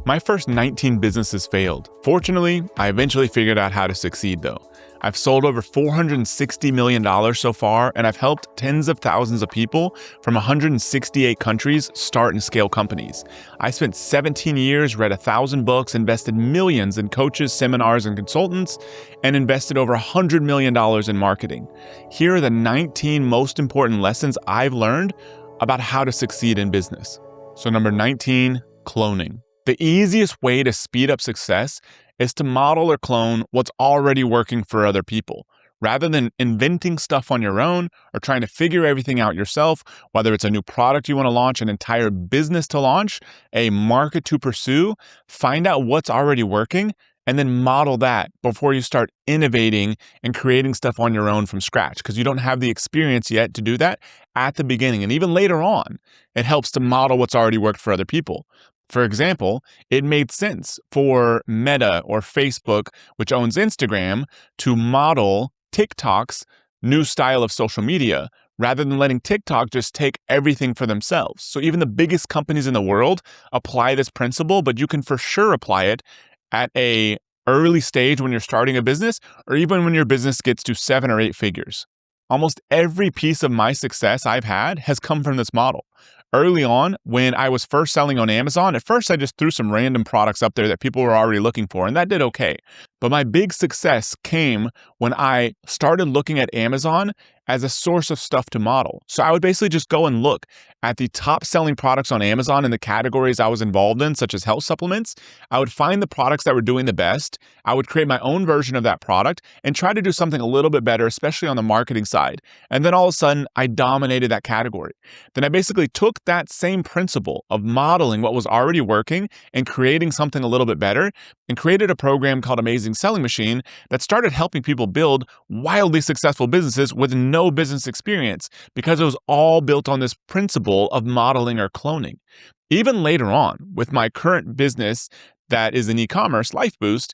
My first 19 businesses failed. Fortunately, I eventually figured out how to succeed though. I've sold over $460 million so far, and I've helped tens of thousands of people from 168 countries start and scale companies. I spent 17 years, read 1,000 books, invested millions in coaches, seminars, and consultants, and invested over $100 million in marketing. Here are the 19 most important lessons I've learned about how to succeed in business. So number 19, cloning. The easiest way to speed up success is to model or clone what's already working for other people. Rather than inventing stuff on your own or trying to figure everything out yourself, whether it's a new product you want to launch, an entire business to launch, a market to pursue, find out what's already working and then model that before you start innovating and creating stuff on your own from scratch, because you don't have the experience yet to do that at the beginning. And even later on, it helps to model what's already worked for other people. For example, it made sense for Meta or Facebook, which owns Instagram, to model TikTok's new style of social media rather than letting TikTok just take everything for themselves. So even the biggest companies in the world apply this principle, but you can for sure apply it at an early stage when you're starting a business, or even when your business gets to 7 or 8 figures. Almost every piece of my success I've had has come from this model. Early on, when I was first selling on Amazon, at first I just threw some random products up there that people were already looking for, and that did okay. But my big success came when I started looking at Amazon as a source of stuff to model. So I would basically just go and look at the top selling products on Amazon in the categories I was involved in, such as health supplements. I would find the products that were doing the best. I would create my own version of that product and try to do something a little bit better, especially on the marketing side. And then all of a sudden, I dominated that category. Then I basically took that same principle of modeling what was already working and creating something a little bit better and created a program called Amazing Selling Machine that started helping people build wildly successful businesses with no business experience, because it was all built on this principle of modeling or cloning. Even later on, with my current business that is in e-commerce, Lifeboost,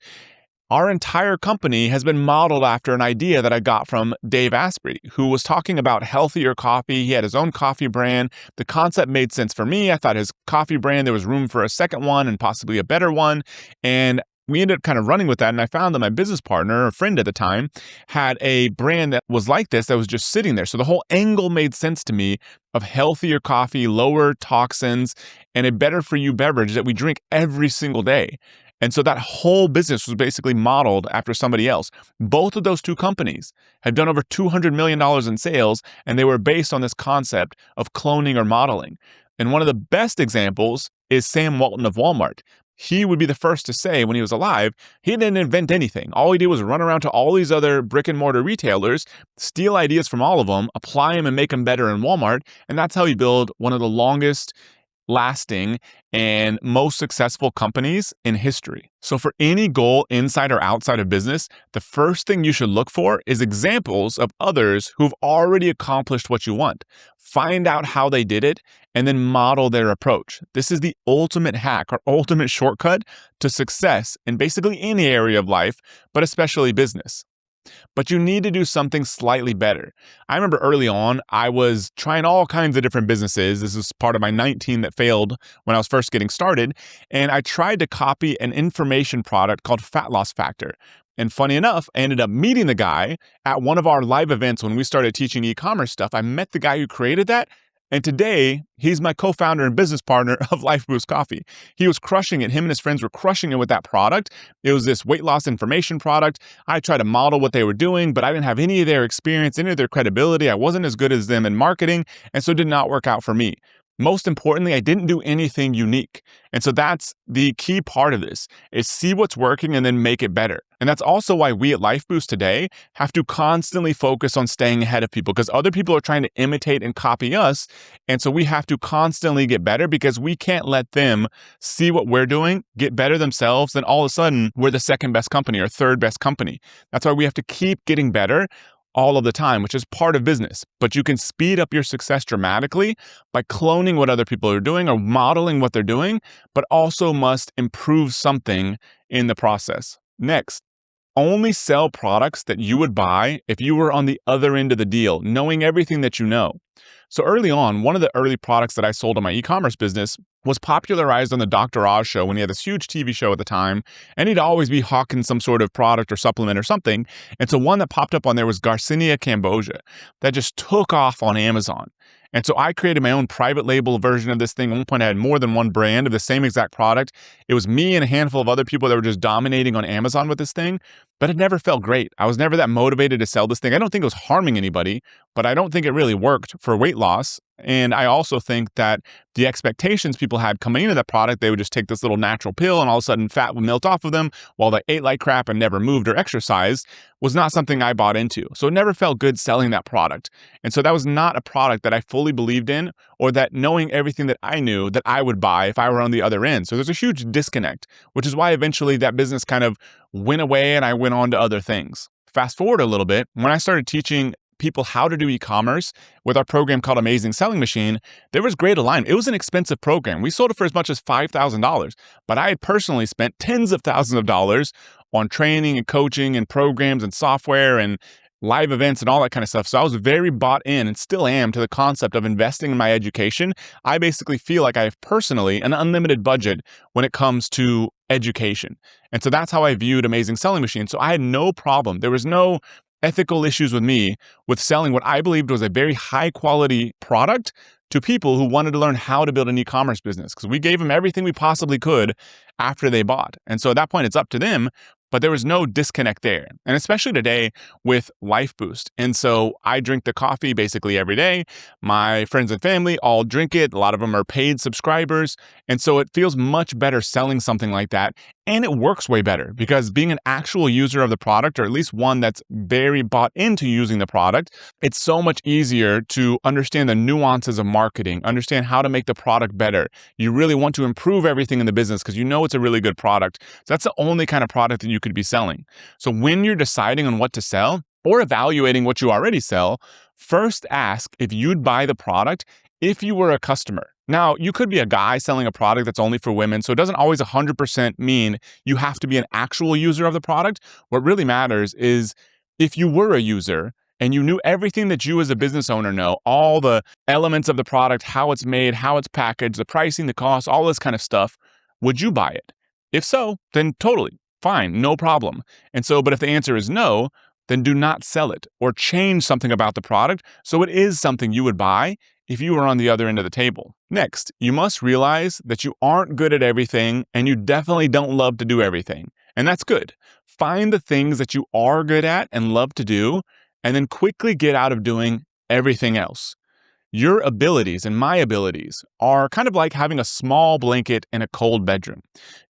our entire company has been modeled after an idea that I got from Dave Asprey, who was talking about healthier coffee. He had his own coffee brand. The concept made sense for me. I thought his coffee brand, there was room for a second one and possibly a better one. And we ended up kind of running with that. And I found that my business partner, a friend at the time, had a brand that was like this that was just sitting there. So the whole angle made sense to me of healthier coffee, lower toxins, and a better for you beverage that we drink every single day. And so that whole business was basically modeled after somebody else. Both of those two companies have done over $200 million in sales, and they were based on this concept of cloning or modeling. And one of the best examples is Sam Walton of Walmart. He would be the first to say when he was alive, he didn't invent anything. All he did was run around to all these other brick and mortar retailers, steal ideas from all of them, apply them and make them better in Walmart. And that's how he built one of the longest lasting and most successful companies in history. So for any goal inside or outside of business, the first thing you should look for is examples of others who've already accomplished what you want. Find out how they did it and then model their approach. This is the ultimate hack or ultimate shortcut to success in basically any area of life, but especially business. But you need to do something slightly better. I remember early on, I was trying all kinds of different businesses. This is part of my 19 that failed when I was first getting started. And I tried to copy an information product called Fat Loss Factor. And funny enough, I ended up meeting the guy at one of our live events when we started teaching e-commerce stuff. I met the guy who created that. And today, he's my co-founder and business partner of Lifeboost Coffee. He was crushing it. Him and his friends were crushing it with that product. It was this weight loss information product. I tried to model what they were doing, but I didn't have any of their experience, any of their credibility. I wasn't as good as them in marketing, and so it did not work out for me. Most importantly, I didn't do anything unique. And so that's the key part of this, is see what's working and then make it better. And that's also why we at Lifeboost today have to constantly focus on staying ahead of people, because other people are trying to imitate and copy us. And so we have to constantly get better, because we can't let them see what we're doing, get better themselves, then all of a sudden we're the second best company or third best company. That's why we have to keep getting better all of the time, which is part of business. But you can speed up your success dramatically by cloning what other people are doing or modeling what they're doing, but also must improve something in the process. Next, only sell products that you would buy if you were on the other end of the deal, knowing everything that you know. So early on, one of the early products that I sold on my e-commerce business was popularized on the Dr. Oz show when he had this huge TV show at the time, and he'd always be hawking some sort of product or supplement or something. And so one that popped up on there was Garcinia Cambogia that just took off on Amazon. And so I created my own private label version of this thing. At one point, I had more than one brand of the same exact product. It was me and a handful of other people that were just dominating on Amazon with this thing, but it never felt great. I was never that motivated to sell this thing. I don't think it was harming anybody, but I don't think it really worked for weight loss. And I also think that the expectations people had coming into that product, they would just take this little natural pill and all of a sudden fat would melt off of them while they ate like crap and never moved or exercised, was not something I bought into. So it never felt good selling that product. And so that was not a product that I fully believed in, or that knowing everything that I knew that I would buy if I were on the other end. So there's a huge disconnect, which is why eventually that business kind of went away and I went on to other things. Fast forward a little bit, when I started teaching people how to do e-commerce with our program called Amazing Selling Machine, there was great alignment. It was an expensive program. We sold it for as much as $5,000, but I had personally spent tens of thousands of dollars on training and coaching and programs and software and live events and all that kind of stuff. So I was very bought in and still am to the concept of investing in my education. I basically feel like I have personally an unlimited budget when it comes to education. And so that's how I viewed Amazing Selling Machine. So I had no problem. There was no ethical issues with me with selling what I believed was a very high quality product to people who wanted to learn how to build an e-commerce business, because we gave them everything we possibly could after they bought. And so at that point, it's up to them. But there was no disconnect there. And especially today with Lifeboost. And so I drink the coffee basically every day. My friends and family all drink it. A lot of them are paid subscribers. And so it feels much better selling something like that. And it works way better because being an actual user of the product, or at least one that's very bought into using the product, it's so much easier to understand the nuances of marketing, understand how to make the product better. You really want to improve everything in the business because you know it's a really good product. So that's the only kind of product that you could be selling. So when you're deciding on what to sell or evaluating what you already sell, first ask if you'd buy the product if you were a customer. Now, you could be a guy selling a product that's only for women, so it doesn't always 100% mean you have to be an actual user of the product. What really matters is if you were a user and you knew everything that you as a business owner know, all the elements of the product, how it's made, how it's packaged, the pricing, the cost, all this kind of stuff, would you buy it? If so, then totally fine, no problem. And so, but if the answer is no, then do not sell it or change something about the product so it is something you would buy if you were on the other end of the table. Next, you must realize that you aren't good at everything and you definitely don't love to do everything. And that's good. Find the things that you are good at and love to do, and then quickly get out of doing everything else. Your abilities and my abilities are kind of like having a small blanket in a cold bedroom.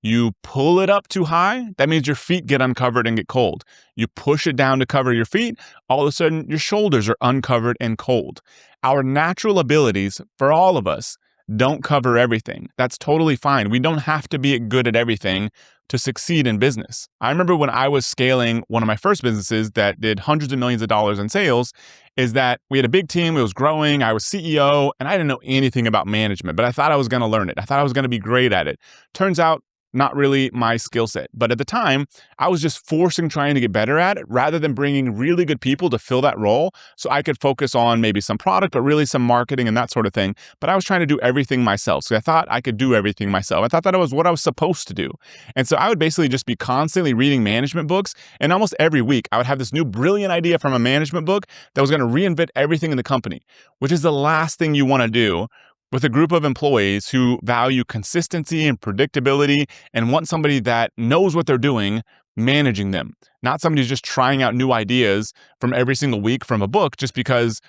You pull it up too high, that means your feet get uncovered and get cold. You push it down to cover your feet, all of a sudden your shoulders are uncovered and cold. Our natural abilities, for all of us, don't cover everything. That's totally fine. We don't have to be good at everything to succeed in business. I remember when I was scaling one of my first businesses that did hundreds of millions of dollars in sales, is that we had a big team, it was growing, I was CEO, and I didn't know anything about management, but I thought I was going to learn it. I thought I was going to be great at it. Turns out, not really my skill set. But at the time, I was just trying to get better at it rather than bringing really good people to fill that role so I could focus on maybe some product, but really some marketing and that sort of thing. But I was trying to do everything myself. So I thought I could do everything myself. I thought that was what I was supposed to do. And so I would basically just be constantly reading management books. And almost every week, I would have this new brilliant idea from a management book that was going to reinvent everything in the company, which is the last thing you want to do with a group of employees who value consistency and predictability and want somebody that knows what they're doing managing them, not somebody who's just trying out new ideas from every single week from a book just because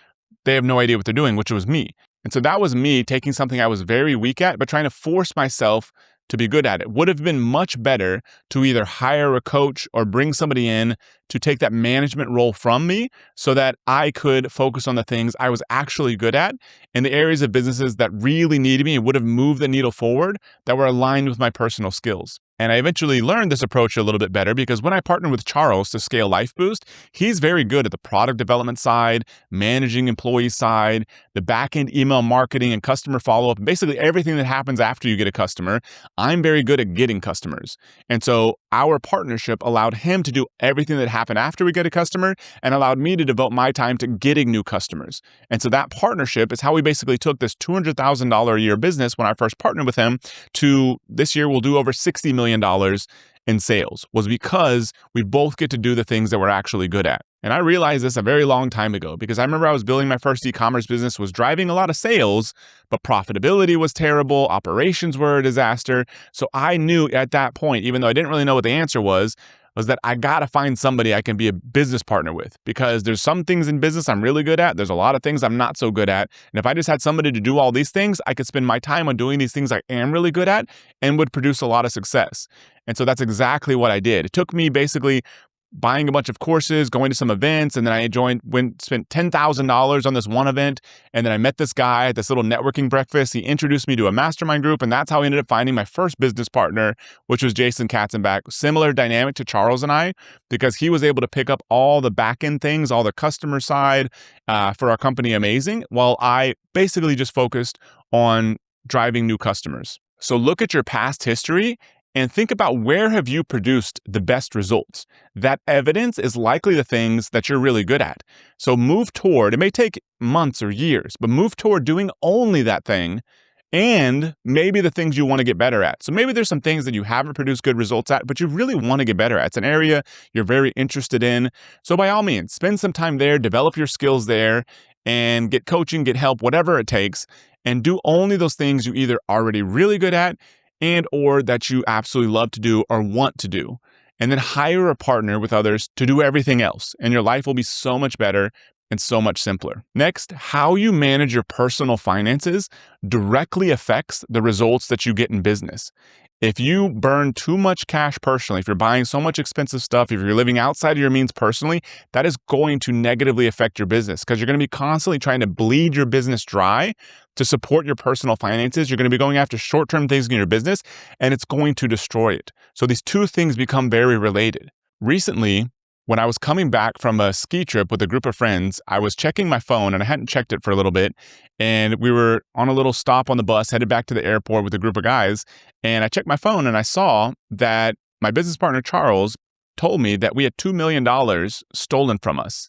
they have no idea what they're doing, which was me. And so that was me taking something I was very weak at, but trying to force myself to be good at it. Would have been much better to either hire a coach or bring somebody in to take that management role from me so that I could focus on the things I was actually good at in the areas of businesses that really needed me and would have moved the needle forward that were aligned with my personal skills. And I eventually learned this approach a little bit better because when I partnered with Charles to scale Lifeboost, he's very good at the product development side, managing employee side, the back-end email marketing and customer follow-up, and basically everything that happens after you get a customer. I'm very good at getting customers. And so our partnership allowed him to do everything that happened after we get a customer and allowed me to devote my time to getting new customers. And so that partnership is how we basically took this $200,000 a year business when I first partnered with him to this year we'll do over $60 million in sales, was because we both get to do the things that we're actually good at. And I realized this a very long time ago because I remember I was building my first e-commerce business, was driving a lot of sales, but profitability was terrible. Operations were a disaster. So I knew at that point, even though I didn't really know what the answer was that I got to find somebody I can be a business partner with, because there's some things in business I'm really good at. There's a lot of things I'm not so good at. And if I just had somebody to do all these things, I could spend my time on doing these things I am really good at and would produce a lot of success. And so that's exactly what I did. It took me basically buying a bunch of courses, going to some events, and then I spent $10,000 on this one event. And then I met this guy at this little networking breakfast. He introduced me to a mastermind group, and that's how I ended up finding my first business partner, which was Jason Katzenbach. Similar dynamic to Charles and I, because he was able to pick up all the back-end things, all the customer side for our company Amazing, while I basically just focused on driving new customers. So look at your past history and think about where have you produced the best results. That evidence is likely the things that you're really good at. So move toward, it may take months or years, but move toward doing only that thing and maybe the things you want to get better at. So maybe there's some things that you haven't produced good results at, but you really want to get better at. It's an area you're very interested in. So by all means, spend some time there, develop your skills there, and get coaching, get help, whatever it takes, and do only those things you either already really good at and or that you absolutely love to do or want to do. And then hire a partner with others to do everything else. And your life will be so much better and so much simpler. Next, how you manage your personal finances directly affects the results that you get in business. If you burn too much cash personally, if you're buying so much expensive stuff, if you're living outside of your means personally, that is going to negatively affect your business because you're going to be constantly trying to bleed your business dry to support your personal finances. You're going to be going after short-term things in your business, and it's going to destroy it. So these two things become very related. Recently, when I was coming back from a ski trip with a group of friends, I was checking my phone and I hadn't checked it for a little bit. And we were on a little stop on the bus, headed back to the airport with a group of guys. And I checked my phone and I saw that my business partner, Charles, told me that we had $2 million stolen from us.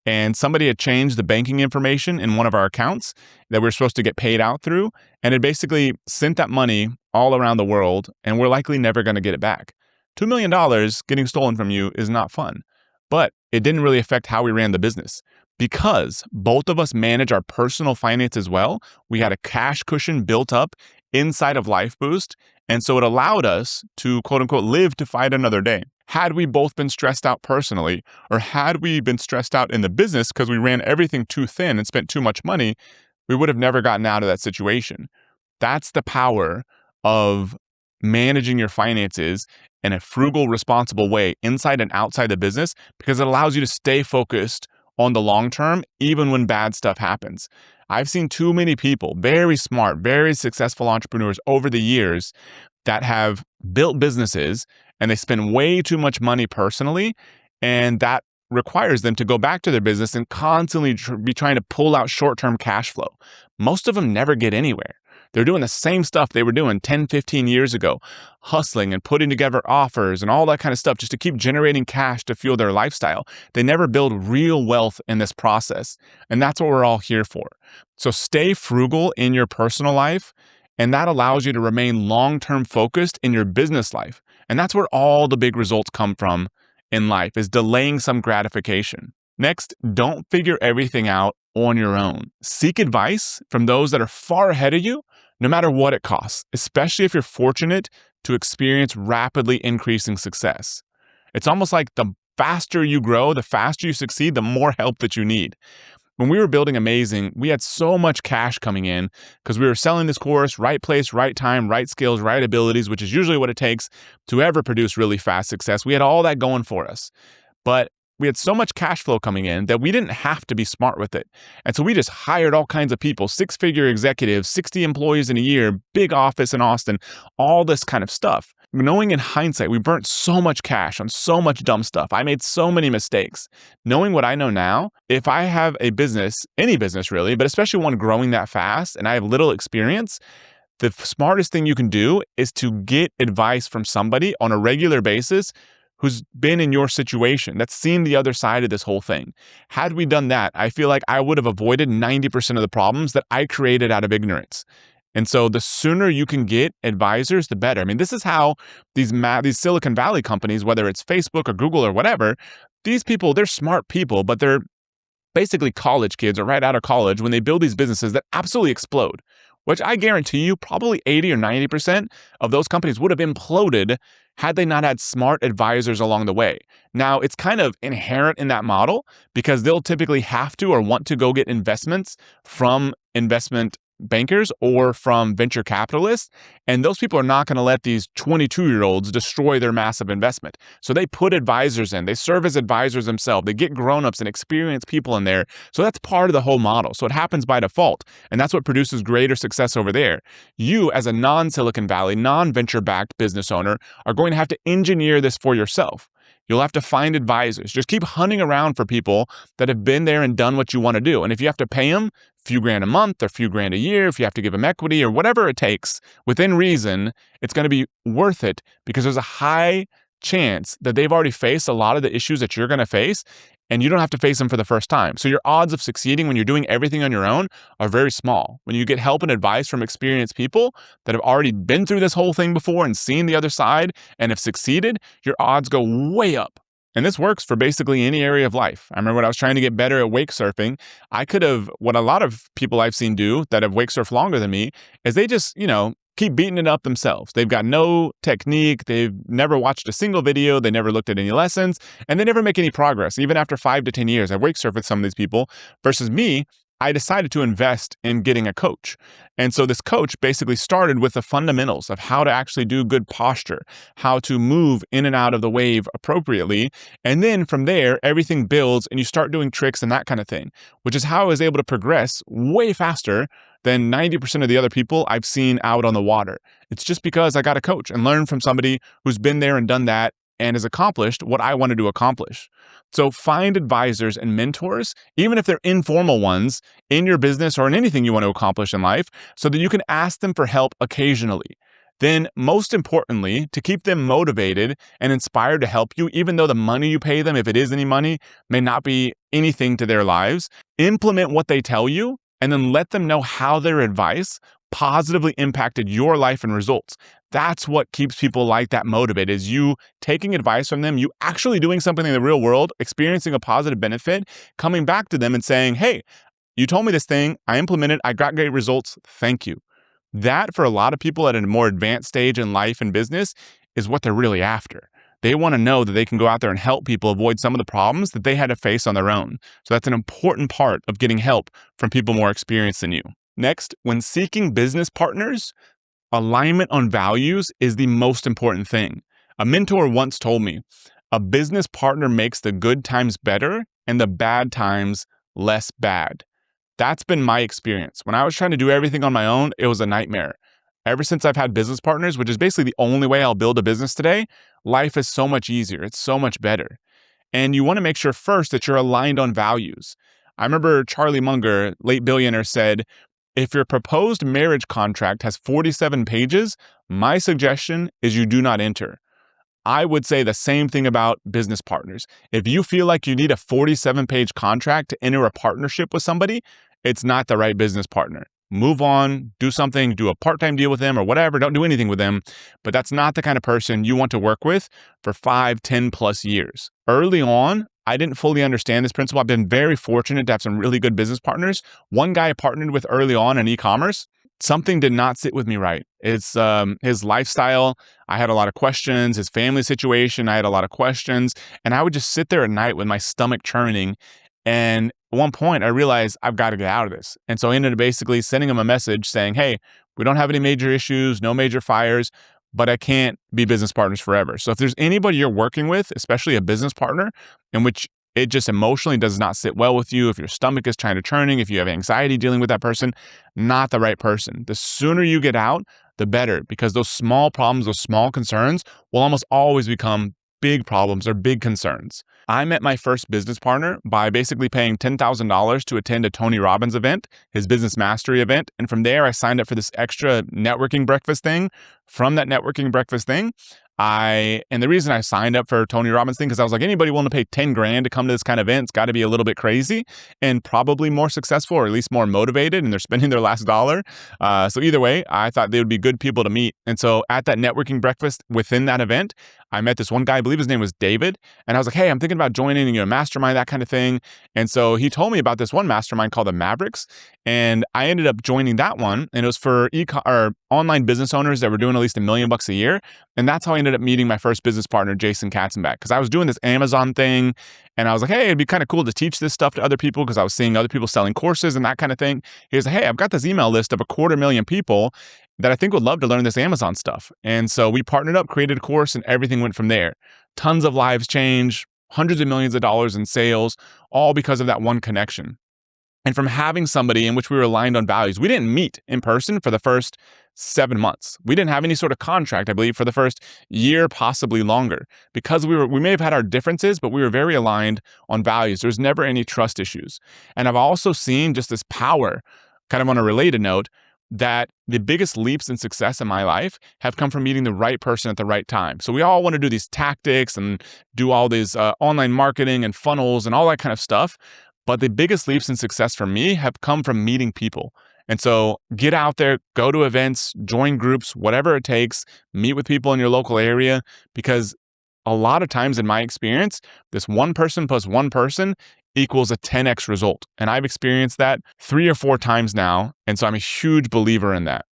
And somebody had changed the banking information in one of our accounts that we were supposed to get paid out through. And it basically sent that money all around the world. And we're likely never going to get it back. $2 million getting stolen from you is not fun. But it didn't really affect how we ran the business because both of us manage our personal finances well. We had a cash cushion built up inside of Lifeboost. And so it allowed us to, quote unquote, live to fight another day. Had we both been stressed out personally, or had we been stressed out in the business because we ran everything too thin and spent too much money, we would have never gotten out of that situation. That's the power of managing your finances in a frugal, responsible way inside and outside the business, because it allows you to stay focused on the long term, even when bad stuff happens. I've seen too many people, very smart, very successful entrepreneurs over the years that have built businesses and they spend way too much money personally. And that requires them to go back to their business and constantly be trying to pull out short-term cash flow. Most of them never get anywhere. They're doing the same stuff they were doing 10, 15 years ago, hustling and putting together offers and all that kind of stuff just to keep generating cash to fuel their lifestyle. They never build real wealth in this process. And that's what we're all here for. So stay frugal in your personal life, and that allows you to remain long-term focused in your business life. And that's where all the big results come from in life, is delaying some gratification. Next, don't figure everything out on your own. Seek advice from those that are far ahead of you, no matter what it costs, especially if you're fortunate to experience rapidly increasing success. It's almost like the faster you grow, the faster you succeed, the more help that you need. When we were building Amazing, we had so much cash coming in because we were selling this course, right place, right time, right skills, right abilities, which is usually what it takes to ever produce really fast success. We had all that going for us. But we had so much cash flow coming in that we didn't have to be smart with it. And so we just hired all kinds of people, 6-figure executives, 60 employees in a year, big office in Austin, all this kind of stuff. Knowing in hindsight, we burnt so much cash on so much dumb stuff. I made so many mistakes. Knowing what I know now, if I have a business, any business really, but especially one growing that fast and I have little experience, the smartest thing you can do is to get advice from somebody on a regular basis who's been in your situation, that's seen the other side of this whole thing. Had we done that, I feel like I would have avoided 90% of the problems that I created out of ignorance. And so the sooner you can get advisors, the better. I mean, this is how these Silicon Valley companies, whether it's Facebook or Google or whatever, these people, they're smart people, but they're basically college kids or right out of college when they build these businesses that absolutely explode, which I guarantee you probably 80 or 90% of those companies would have imploded had they not had smart advisors along the way. Now, it's kind of inherent in that model because they'll typically have to or want to go get investments from investment bankers or from venture capitalists. And those people are not going to let these 22-year-olds destroy their massive investment. So they put advisors in, they serve as advisors themselves, they get grown-ups and experienced people in there. So that's part of the whole model. So it happens by default. And that's what produces greater success over there. You, as a non-Silicon Valley, non-venture-backed business owner, are going to have to engineer this for yourself. You'll have to find advisors. Just keep hunting around for people that have been there and done what you want to do. And if you have to pay them a few grand a month or a few grand a year, if you have to give them equity or whatever it takes, within reason, it's going to be worth it because there's a high chance that they've already faced a lot of the issues that you're going to face and you don't have to face them for the first time. So your odds of succeeding when you're doing everything on your own are very small. When you get help and advice from experienced people that have already been through this whole thing before and seen the other side and have succeeded, your odds go way up. And this works for basically any area of life. I remember when I was trying to get better at wake surfing, what a lot of people I've seen do that have wake surfed longer than me is they just, keep beating it up themselves. They've got no technique. They've never watched a single video. They never looked at any lessons and they never make any progress. Even after 5 to 10 years, I've wake surfed with some of these people versus me. I decided to invest in getting a coach. And so this coach basically started with the fundamentals of how to actually do good posture, how to move in and out of the wave appropriately. And then from there, everything builds and you start doing tricks and that kind of thing, which is how I was able to progress way faster than 90% of the other people I've seen out on the water. It's just because I got a coach and learned from somebody who's been there and done that and has accomplished what I wanted to accomplish. So find advisors and mentors, even if they're informal ones, in your business or in anything you want to accomplish in life, so that you can ask them for help occasionally. Then, most importantly, to keep them motivated and inspired to help you, even though the money you pay them, if it is any money, may not be anything to their lives, implement what they tell you and then let them know how their advice positively impacted your life and results. That's what keeps people like that motivated, is you taking advice from them, you actually doing something in the real world, experiencing a positive benefit, coming back to them and saying, hey, you told me this thing, I implemented, I got great results, thank you. That, for a lot of people at a more advanced stage in life and business, is what they're really after. They want to know that they can go out there and help people avoid some of the problems that they had to face on their own. So that's an important part of getting help from people more experienced than you. Next, when seeking business partners, alignment on values is the most important thing. A mentor once told me, a business partner makes the good times better and the bad times less bad. That's been my experience. When I was trying to do everything on my own, it was a nightmare. Ever since I've had business partners, which is basically the only way I'll build a business today, life is so much easier. It's so much better. And you want to make sure first that you're aligned on values. I remember Charlie Munger, late billionaire, said, if your proposed marriage contract has 47 pages, my suggestion is you do not enter. I would say the same thing about business partners. If you feel like you need a 47-page contract to enter a partnership with somebody, it's not the right business partner. Move on, do something, do a part-time deal with them or whatever, don't do anything with them. But that's not the kind of person you want to work with for 5, 10 plus years. Early on, I didn't fully understand this principle. I've been very fortunate to have some really good business partners. One guy I partnered with early on in e-commerce, something did not sit with me right. It's his lifestyle. I had a lot of questions. His family situation, I had a lot of questions. And I would just sit there at night with my stomach churning. And at one point, I realized I've got to get out of this. And so I ended up basically sending him a message saying, hey, we don't have any major issues, no major fires, but I can't be business partners forever. So if there's anybody you're working with, especially a business partner, in which it just emotionally does not sit well with you, if your stomach is trying to churning, if you have anxiety dealing with that person, not the right person. The sooner you get out, the better, because those small problems, those small concerns will almost always become big problems or big concerns. I met my first business partner by basically paying $10,000 to attend a Tony Robbins event, his business mastery event. And from there, I signed up for this extra networking breakfast thing. From that networking breakfast thing, and the reason I signed up for Tony Robbins thing, because I was like, anybody willing to pay 10 grand to come to this kind of event, it's got to be a little bit crazy and probably more successful, or at least more motivated, and they're spending their last dollar. So either way, I thought they would be good people to meet. And so at that networking breakfast within that event, I met this one guy, I believe his name was David. And I was like, hey, I'm thinking about joining, a mastermind, that kind of thing. And so he told me about this one mastermind called the Mavericks. And I ended up joining that one. And it was for online business owners that were doing at least $1 million a year. And that's how I ended up meeting my first business partner, Jason Katzenbach, because I was doing this Amazon thing. And I was like, hey, it'd be kind of cool to teach this stuff to other people, because I was seeing other people selling courses and that kind of thing. He was like, hey, I've got this email list of 250,000 people that I think would love to learn this Amazon stuff. And so we partnered up, created a course, and everything went from there. Tons of lives changed, hundreds of millions of dollars in sales, all because of that one connection. And from having somebody in which we were aligned on values, we didn't meet in person for the first 7 months. We didn't have any sort of contract, I believe, for the first year, possibly longer, because we may have had our differences, but we were very aligned on values. There's never any trust issues. And I've also seen just this power, kind of on a related note, that the biggest leaps in success in my life have come from meeting the right person at the right time. So we all want to do these tactics and do all these online marketing and funnels and all that kind of stuff. But the biggest leaps in success for me have come from meeting people. And so get out there, go to events, join groups, whatever it takes, meet with people in your local area, because a lot of times in my experience, this one person plus one person equals a 10x result. And I've experienced that 3 or 4 times now. And so I'm a huge believer in that,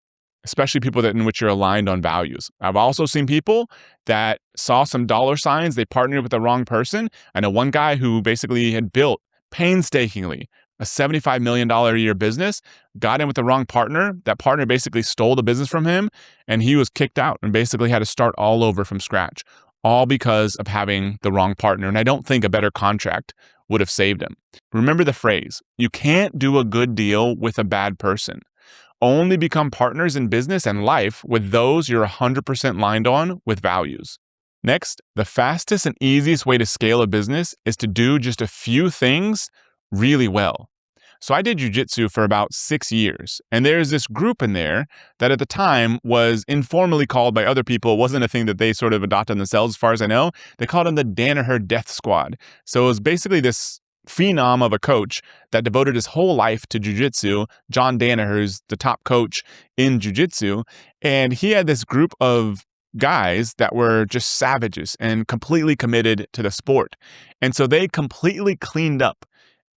especially people in which you're aligned on values. I've also seen people that saw some dollar signs, they partnered with the wrong person. I know one guy who basically had built painstakingly a $75 million a year business, got in with the wrong partner. That partner basically stole the business from him, and he was kicked out and basically had to start all over from scratch, all because of having the wrong partner. And I don't think a better contract would have saved him. Remember the phrase, you can't do a good deal with a bad person. Only become partners in business and life with those you're 100% aligned on with values. Next, the fastest and easiest way to scale a business is to do just a few things really well. So I did jujitsu for about 6 years, and there's this group in there that at the time was informally called by other people. It wasn't a thing that they sort of adopted themselves, as far as I know. They called them the Danaher Death Squad. So it was basically this phenom of a coach that devoted his whole life to jujitsu. John Danaher, who's the top coach in jujitsu, and he had this group of guys that were just savages and completely committed to the sport. And so they completely cleaned up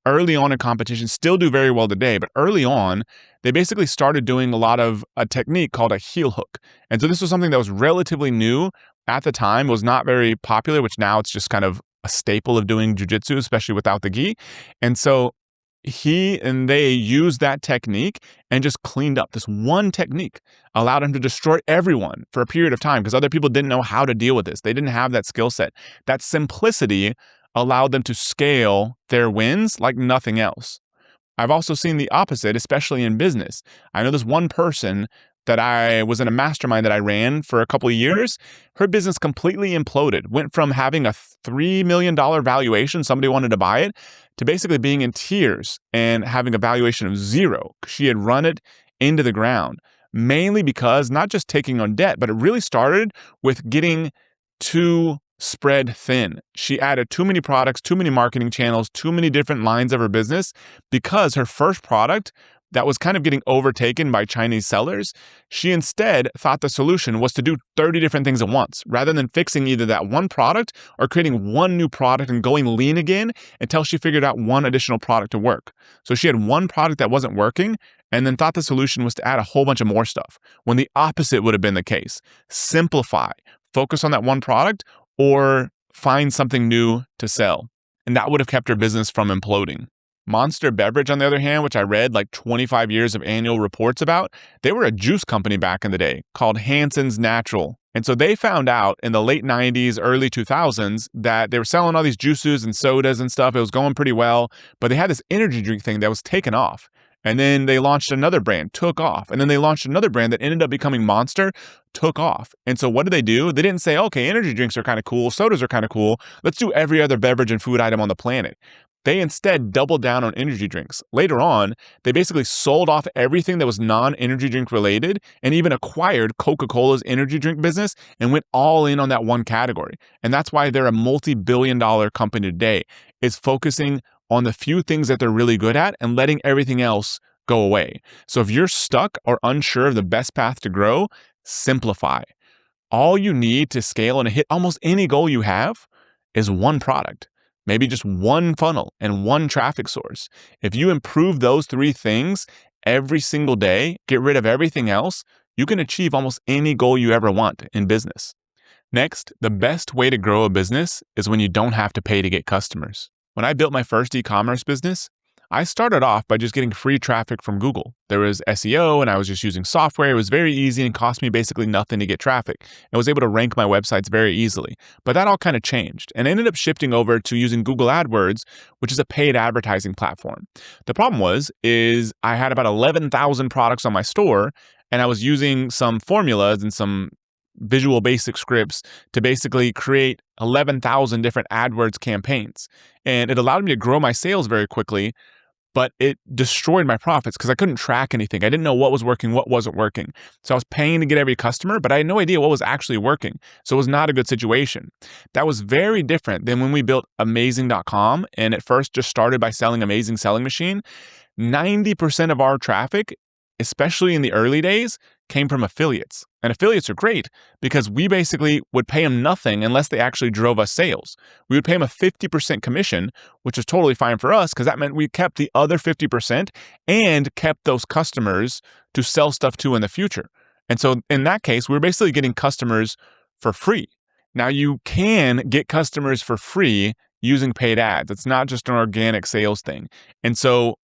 early on in competition, still do very well today, but early on, they basically started doing a lot of a technique called a heel hook. And so this was something that was relatively new at the time. It was not very popular, which now it's just kind of a staple of doing jiu-jitsu, especially without the gi. And so he and they used that technique and just cleaned up. This one technique allowed him to destroy everyone for a period of time because other people didn't know how to deal with this. They didn't have that skill set. That simplicity allowed them to scale their wins like nothing else. I've also seen the opposite, especially in business. I know this one person that I was in a mastermind that I ran for a couple of years. Her business completely imploded, went from having a $3 million valuation, somebody wanted to buy it, to basically being in tears and having a valuation of 0. She had run it into the ground, mainly because not just taking on debt, but it really started with getting too spread thin. She added too many products, too many marketing channels, too many different lines of her business because her first product that was kind of getting overtaken by Chinese sellers, she instead thought the solution was to do 30 different things at once, rather than fixing either that one product or creating one new product and going lean again until she figured out one additional product to work. So she had one product that wasn't working and then thought the solution was to add a whole bunch of more stuff, when the opposite would have been the case. Simplify, focus on that one product, or find something new to sell. And that would have kept her business from imploding. Monster Beverage, on the other hand, which I read like 25 years of annual reports about, they were a juice company back in the day called Hanson's Natural. And so they found out in the late 90s, early 2000s that they were selling all these juices and sodas and stuff. It was going pretty well, but they had this energy drink thing that was taken off. And then they launched another brand, took off. And then they launched another brand that ended up becoming Monster, took off. And so what did they do? They didn't say, okay, energy drinks are kind of cool, sodas are kind of cool. Let's do every other beverage and food item on the planet. They instead doubled down on energy drinks. Later on, they basically sold off everything that was non-energy drink related and even acquired Coca-Cola's energy drink business and went all in on that one category. And that's why they're a multi-billion-dollar company today, is focusing on the few things that they're really good at and letting everything else go away. So if you're stuck or unsure of the best path to grow, simplify. All you need to scale and hit almost any goal you have is one product. Maybe just one funnel and one traffic source. If you improve those three things every single day, get rid of everything else, you can achieve almost any goal you ever want in business. Next, the best way to grow a business is when you don't have to pay to get customers. When I built my first e-commerce business, I started off by just getting free traffic from Google. There was SEO and I was just using software. It was very easy and cost me basically nothing to get traffic. I was able to rank my websites very easily. But that all kind of changed and I ended up shifting over to using Google AdWords, which is a paid advertising platform. The problem is I had about 11,000 products on my store and I was using some formulas and some Visual Basic scripts to basically create 11,000 different AdWords campaigns. And it allowed me to grow my sales very quickly, but it destroyed my profits because I couldn't track anything. I didn't know what was working, what wasn't working. So I was paying to get every customer, but I had no idea what was actually working. So it was not a good situation. That was very different than when we built amazing.com and at first just started by selling Amazing Selling Machine. 90% of our traffic, especially in the early days, came from affiliates. And affiliates are great because we basically would pay them nothing unless they actually drove us sales. We would pay them a 50% commission, which is totally fine for us because that meant we kept the other 50% and kept those customers to sell stuff to in the future. And so in that case, we were basically getting customers for free. Now you can get customers for free using paid ads. It's not just an organic sales thing. And so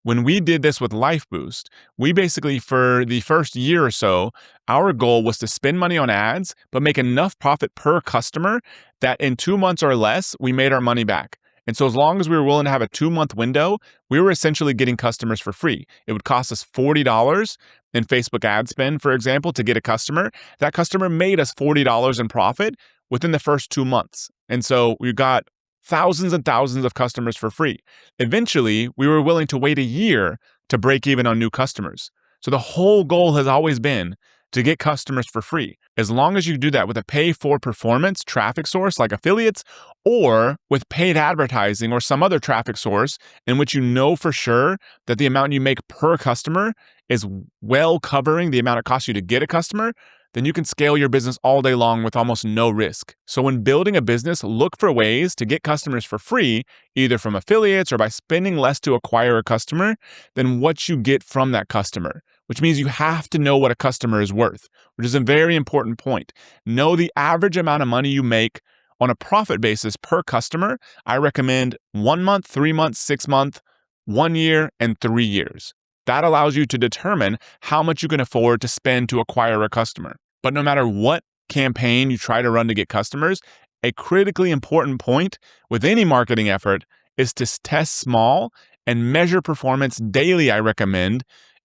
when we did this with Lifeboost, we basically, for the first year or so, our goal was to spend money on ads, but make enough profit per customer that in 2 months or less, we made our money back. And so as long as we were willing to have a 2-month window, we were essentially getting customers for free. It would cost us $40 in Facebook ad spend, for example, to get a customer. That customer made us $40 in profit within the first 2 months. And so we got thousands and thousands of customers for free. Eventually, we were willing to wait a year to break even on new customers. So the whole goal has always been to get customers for free. As long as you do that with a pay for performance traffic source like affiliates or with paid advertising or some other traffic source in which you know for sure that the amount you make per customer is well covering the amount it costs you to get a customer, then you can scale your business all day long with almost no risk. So when building a business, look for ways to get customers for free, either from affiliates or by spending less to acquire a customer than what you get from that customer, which means you have to know what a customer is worth, which is a very important point. Know the average amount of money you make on a profit basis per customer. I recommend 1 month, 3 months, 6 months, 1 year, and 3 years. That allows you to determine how much you can afford to spend to acquire a customer. But no matter what campaign you try to run to get customers, a critically important point with any marketing effort is to test small and measure performance daily, I recommend,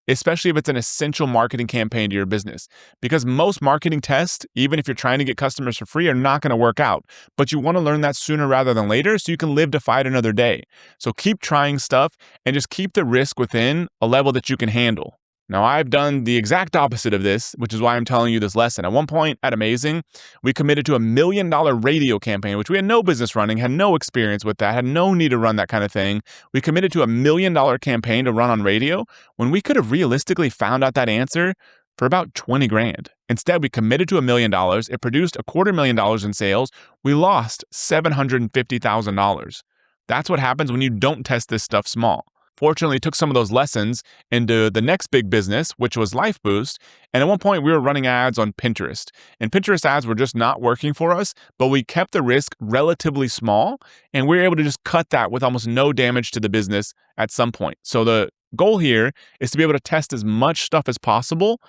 especially if it's an essential marketing campaign to your business. Because most marketing tests, even if you're trying to get customers for free, are not going to work out. But you want to learn that sooner rather than later so you can live to fight another day. So keep trying stuff and just keep the risk within a level that you can handle. Now, I've done the exact opposite of this, which is why I'm telling you this lesson. At one point at Amazing, we committed to $1 million radio campaign, which we had no business running, had no experience with that, had no need to run that kind of thing. We committed to $1 million campaign to run on radio when we could have realistically found out that answer for about 20 grand. Instead, we committed to $1 million. It produced $250,000 in sales. We lost $750,000. That's what happens when you don't test this stuff small. Fortunately, took some of those lessons into the next big business, which was Lifeboost. And at one point, we were running ads on Pinterest. And Pinterest ads were just not working for us, but we kept the risk relatively small. And we were able to just cut that with almost no damage to the business at some point. So the goal here is to be able to test as much stuff as possible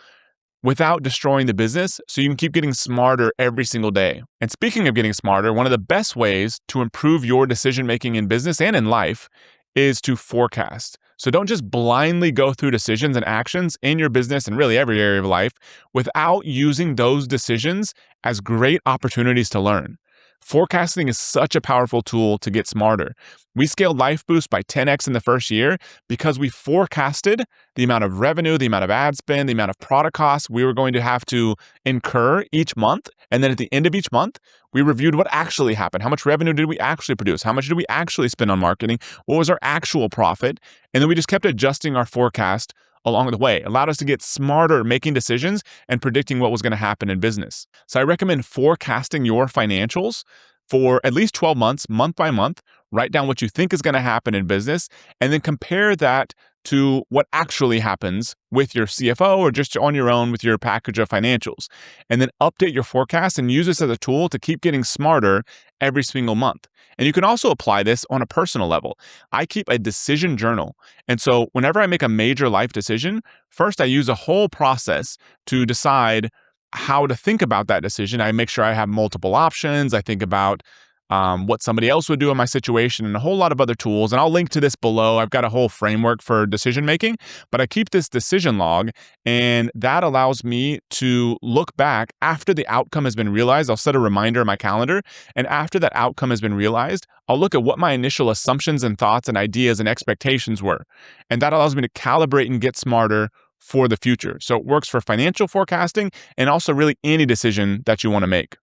without destroying the business so you can keep getting smarter every single day. And speaking of getting smarter, one of the best ways to improve your decision-making in business and in life is to forecast. So don't just blindly go through decisions and actions in your business and really every area of life without using those decisions as great opportunities to learn. Forecasting is such a powerful tool to get smarter. We scaled Lifeboost by 10x in the first year because we forecasted the amount of revenue, the amount of ad spend, the amount of product costs we were going to have to incur each month. And then at the end of each month, we reviewed what actually happened. How much revenue did we actually produce? How much did we actually spend on marketing? What was our actual profit? And then we just kept adjusting our forecast along the way. It allowed us to get smarter making decisions and predicting what was going to happen in business. So I recommend forecasting your financials for at least 12 months, month by month. Write down what you think is going to happen in business, and then compare that to what actually happens with your CFO or just on your own with your package of financials. And then update your forecast and use this as a tool to keep getting smarter every single month. And you can also apply this on a personal level. I keep a decision journal. And so whenever I make a major life decision, first I use a whole process to decide how to think about that decision. I make sure I have multiple options. I think about what somebody else would do in my situation and a whole lot of other tools. And I'll link to this below. I've got a whole framework for decision making, but I keep this decision log, and that allows me to look back after the outcome has been realized. I'll set a reminder in my calendar. And after that outcome has been realized, I'll look at what my initial assumptions and thoughts and ideas and expectations were. And that allows me to calibrate and get smarter for the future. So it works for financial forecasting and also really any decision that you want to make.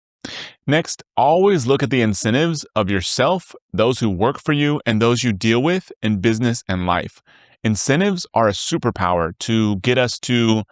Next, always look at the incentives of yourself, those who work for you, and those you deal with in business and life. Incentives are a superpower to get us to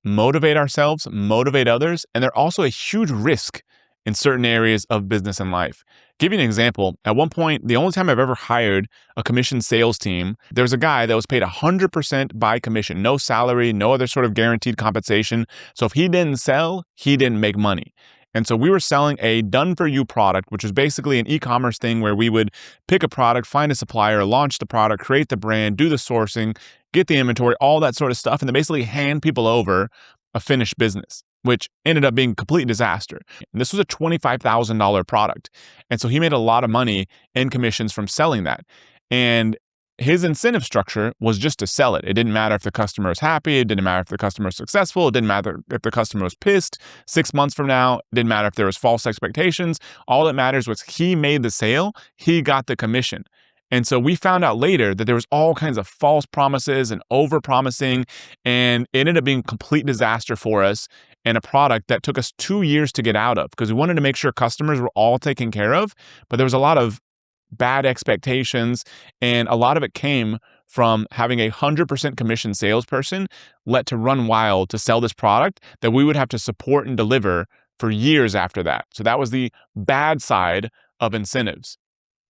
motivate ourselves, motivate others, and they're also a huge risk in certain areas of business and life. Give you an example. At one point, the only time I've ever hired a commission sales team, there was a guy that was paid 100% by commission, no salary, no other sort of guaranteed compensation. So if he didn't sell, he didn't make money. And so we were selling a done-for-you product, which was basically an e-commerce thing where we would pick a product, find a supplier, launch the product, create the brand, do the sourcing, get the inventory, all that sort of stuff, and then basically hand people over a finished business, which ended up being a complete disaster. And this was a $25,000 product. And so he made a lot of money in commissions from selling that. And his incentive structure was just to sell it. It didn't matter if the customer was happy. It didn't matter if the customer was successful. It didn't matter if the customer was pissed 6 months from now. It didn't matter if there was false expectations. All that matters was he made the sale. He got the commission. And so we found out later that there was all kinds of false promises and over-promising, and it ended up being a complete disaster for us and a product that took us 2 years to get out of because we wanted to make sure customers were all taken care of, but there was a lot of bad expectations, and a lot of it came from having a 100% commission salesperson let to run wild to sell this product that we would have to support and deliver for years after that. So that was the bad side of incentives.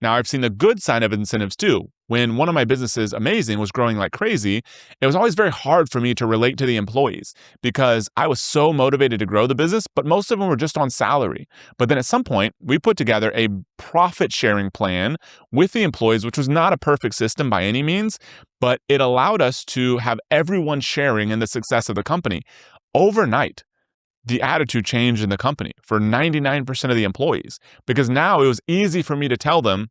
Now, I've seen the good side of incentives too. When one of my businesses, Amazing, was growing like crazy, it was always very hard for me to relate to the employees because I was so motivated to grow the business, but most of them were just on salary. But then at some point, we put together a profit sharing plan with the employees, which was not a perfect system by any means, but it allowed us to have everyone sharing in the success of the company. Overnight, the attitude changed in the company for 99% of the employees because now it was easy for me to tell them,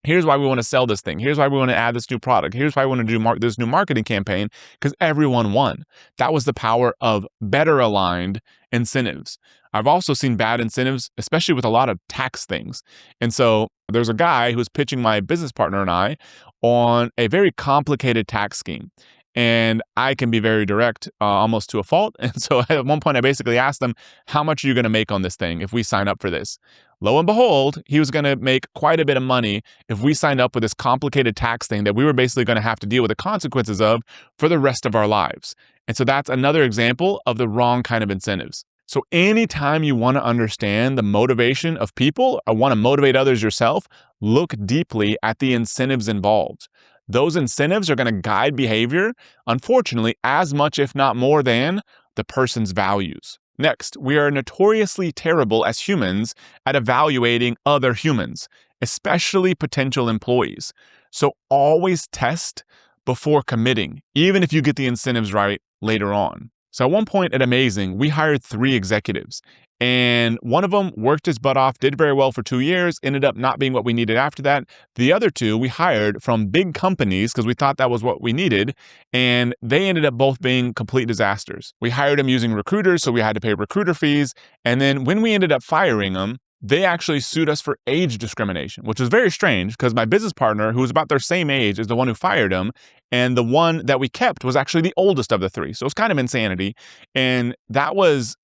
here's why we want to sell this thing. Here's why we want to add this new product. Here's why we want to do this new marketing campaign, because everyone won. That was the power of better aligned incentives. I've also seen bad incentives, especially with a lot of tax things. And so there's a guy who's pitching my business partner and I on a very complicated tax scheme. And I can be very direct, almost to a fault. And so at one point, I basically asked them, how much are you going to make on this thing if we sign up for this? Lo and behold, he was going to make quite a bit of money if we signed up with this complicated tax thing that we were basically going to have to deal with the consequences of for the rest of our lives. And so that's another example of the wrong kind of incentives. So anytime you want to understand the motivation of people or want to motivate others yourself, look deeply at the incentives involved. Those incentives are going to guide behavior, unfortunately, as much, if not more than, the person's values. Next, we are notoriously terrible as humans at evaluating other humans, especially potential employees. So always test before committing, even if you get the incentives right later on. So at one point at Amazing, we hired 3 executives, And one of them worked his butt off, did very well for 2 years, ended up not being what we needed after that. The other two we hired from big companies because we thought that was what we needed. And they ended up both being complete disasters. We hired them using recruiters, so we had to pay recruiter fees. And then when we ended up firing them, they actually sued us for age discrimination, which was very strange because my business partner, who was about their same age, is the one who fired him. And the one that we kept was actually the oldest of the three. So it was kind of insanity. And that was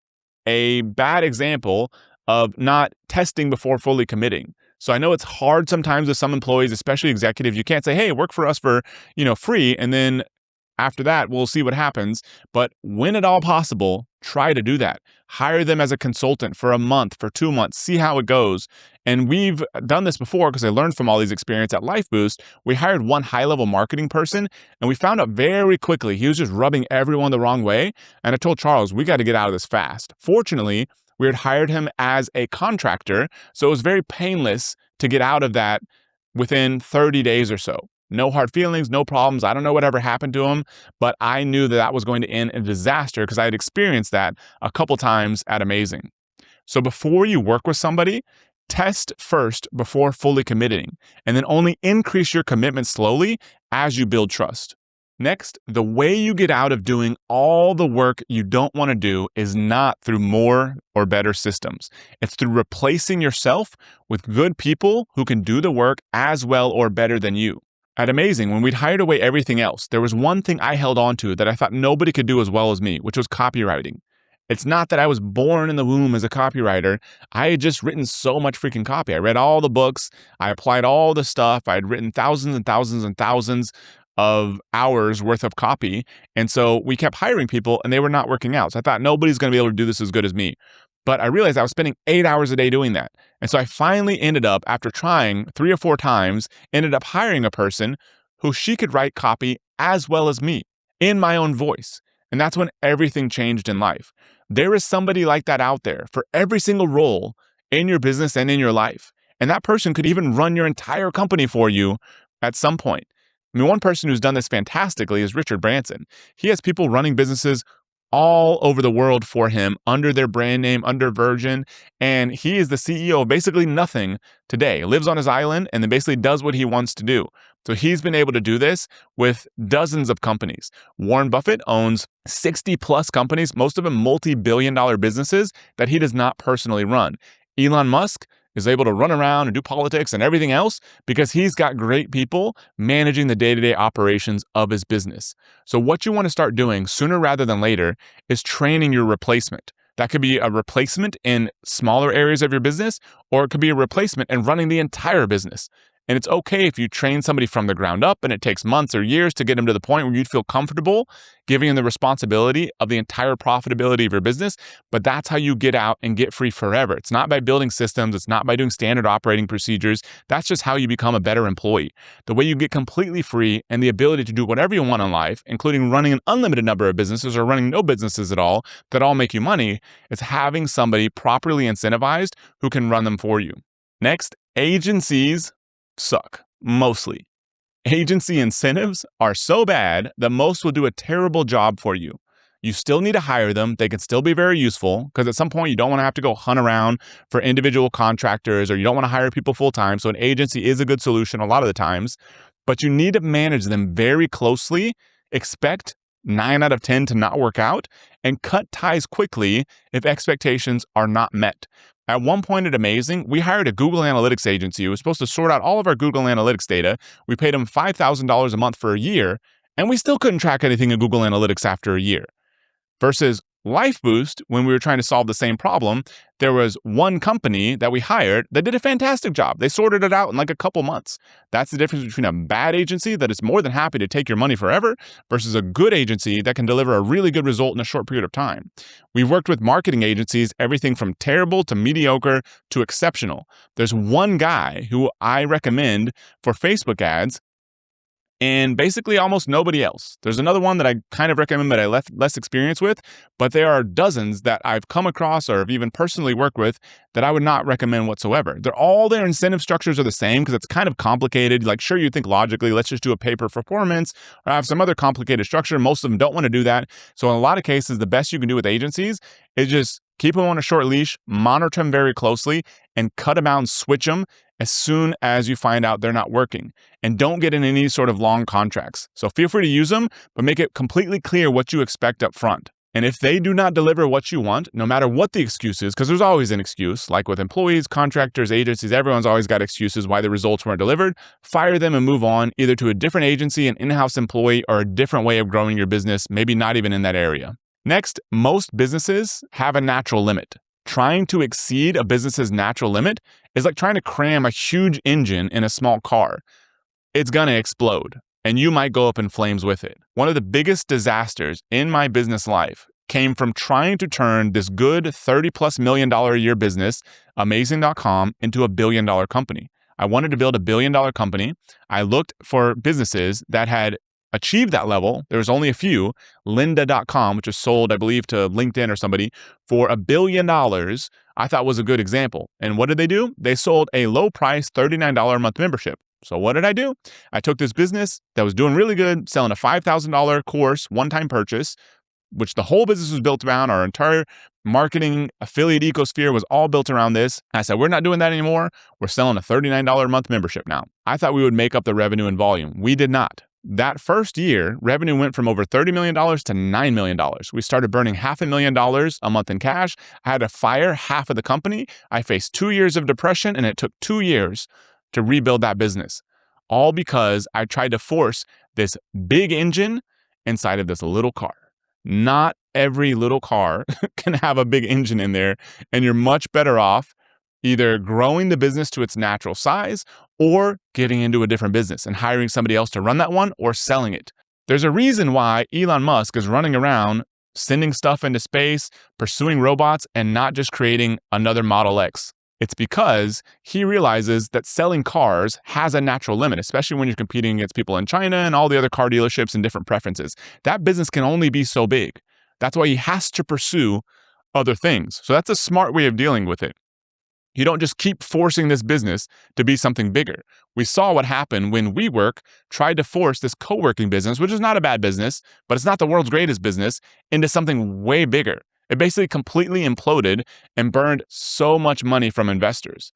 a bad example of not testing before fully committing. So I know it's hard sometimes with some employees, especially executives. You can't say, hey, work for us for, free. And then after that, we'll see what happens. But when at all possible, try to do that. Hire them as a consultant for a month, for 2 months, see how it goes. And we've done this before because I learned from all these experience at Lifeboost. We hired one high-level marketing person and we found out very quickly he was just rubbing everyone the wrong way. And I told Charles, we got to get out of this fast. Fortunately, we had hired him as a contractor, so it was very painless to get out of that within 30 days or so. No hard feelings, no problems. I don't know whatever happened to him, but I knew that was going to end in disaster because I had experienced that a couple times at Amazing. So before you work with somebody, test first before fully committing, and then only increase your commitment slowly as you build trust. Next, the way you get out of doing all the work you don't want to do is not through more or better systems. It's through replacing yourself with good people who can do the work as well or better than you. At Amazing, when we'd hired away everything else, there was one thing I held on to that I thought nobody could do as well as me, which was copywriting. It's not that I was born in the womb as a copywriter. I had just written so much freaking copy. I read all the books. I applied all the stuff. I had written thousands and thousands and thousands of hours worth of copy. And so we kept hiring people and they were not working out. So I thought nobody's going to be able to do this as good as me. But I realized I was spending 8 hours a day doing that. And so I finally ended up, after trying 3 or 4 times, ended up hiring a person who she could write copy as well as me in my own voice. And that's when everything changed in life. There is somebody like that out there for every single role in your business and in your life. And that person could even run your entire company for you at some point. I mean, one person who's done this fantastically is Richard Branson. He has people running businesses all over the world for him under their brand name, under Virgin. And he is the CEO of basically nothing today. Lives on his island and then basically does what he wants to do. So he's been able to do this with dozens of companies. Warren Buffett owns 60 plus companies, most of them multi-billion-dollar businesses that he does not personally run. Elon Musk is able to run around and do politics and everything else because he's got great people managing the day-to-day operations of his business. So what you want to start doing sooner rather than later is training your replacement. That could be a replacement in smaller areas of your business, or it could be a replacement in running the entire business. And it's okay if you train somebody from the ground up and it takes months or years to get them to the point where you'd feel comfortable giving them the responsibility of the entire profitability of your business. But that's how you get out and get free forever. It's not by building systems. It's not by doing standard operating procedures. That's just how you become a better employee. The way you get completely free and the ability to do whatever you want in life, including running an unlimited number of businesses or running no businesses at all that all make you money, is having somebody properly incentivized who can run them for you. Next, agencies suck, mostly. Agency incentives are so bad that most will do a terrible job for you. You still need to hire them. They can still be very useful because at some point you don't want to have to go hunt around for individual contractors, or you don't want to hire people full time. So an agency is a good solution a lot of the times, but you need to manage them very closely. Expect 9 out of 10 to not work out, and cut ties quickly if expectations are not met. At one point at Amazing, we hired a Google Analytics agency who was supposed to sort out all of our Google Analytics data. We paid them $5,000 a month for a year, and we still couldn't track anything in Google Analytics after a year. Versus Lifeboost, when we were trying to solve the same problem, there was one company that we hired that did a fantastic job. They sorted it out in like a couple months. That's the difference between a bad agency that is more than happy to take your money forever versus a good agency that can deliver a really good result in a short period of time. We've worked with marketing agencies, everything from terrible to mediocre to exceptional. There's one guy who I recommend for Facebook ads, and basically almost nobody else. There's another one that I kind of recommend, but I less experience with, but there are dozens that I've come across or have even personally worked with that I would not recommend whatsoever. Their incentive structures are the same because it's kind of complicated. Like, sure, you think logically, let's just do a pay per performance or have some other complicated structure. Most of them don't want to do that. So in a lot of cases, the best you can do with agencies is just Keep them on a short leash, monitor them very closely, and cut them out and switch them as soon as you find out they're not working. And don't get in any sort of long contracts. So feel free to use them, but make it completely clear what you expect up front. And if they do not deliver what you want, no matter what the excuse is, because there's always an excuse, like with employees, contractors, agencies, everyone's always got excuses why the results weren't delivered, fire them and move on either to a different agency, an in-house employee, or a different way of growing your business, maybe not even in that area. Next, most businesses have a natural limit. Trying to exceed a business's natural limit is like trying to cram a huge engine in a small car. It's going to explode, and you might go up in flames with it. One of the biggest disasters in my business life came from trying to turn this good $30+ million a year business, Amazing.com, into a $1 billion company. I wanted to build a $1 billion company. I looked for businesses that had achieved that level. There was only a few. Lynda.com, which was sold, I believe, to LinkedIn or somebody for $1 billion, I thought was a good example. And what did they do? They sold a low price $39 a month membership. So what did I do? I took this business that was doing really good, selling a $5,000 course, one-time purchase, which the whole business was built around. Our entire marketing affiliate ecosphere was all built around this. I said, we're not doing that anymore. We're selling a $39 a month membership now. I thought we would make up the revenue and volume. We did not. That first year, revenue went from over $30 million to $9 million. We started burning $500,000 a month in cash. I had to fire half of the company. I faced 2 years of depression, and it took 2 years to rebuild that business. All because I tried to force this big engine inside of this little car. Not every little car can have a big engine in there, and you're much better off either growing the business to its natural size or getting into a different business and hiring somebody else to run that one or selling it. There's a reason why Elon Musk is running around sending stuff into space, pursuing robots, and not just creating another Model X. It's because he realizes that selling cars has a natural limit, especially when you're competing against people in China and all the other car dealerships and different preferences. That business can only be so big. That's why he has to pursue other things. So that's a smart way of dealing with it. You don't just keep forcing this business to be something bigger. We saw what happened when WeWork tried to force this co-working business, which is not a bad business, but it's not the world's greatest business, into something way bigger. It basically completely imploded and burned so much money from investors.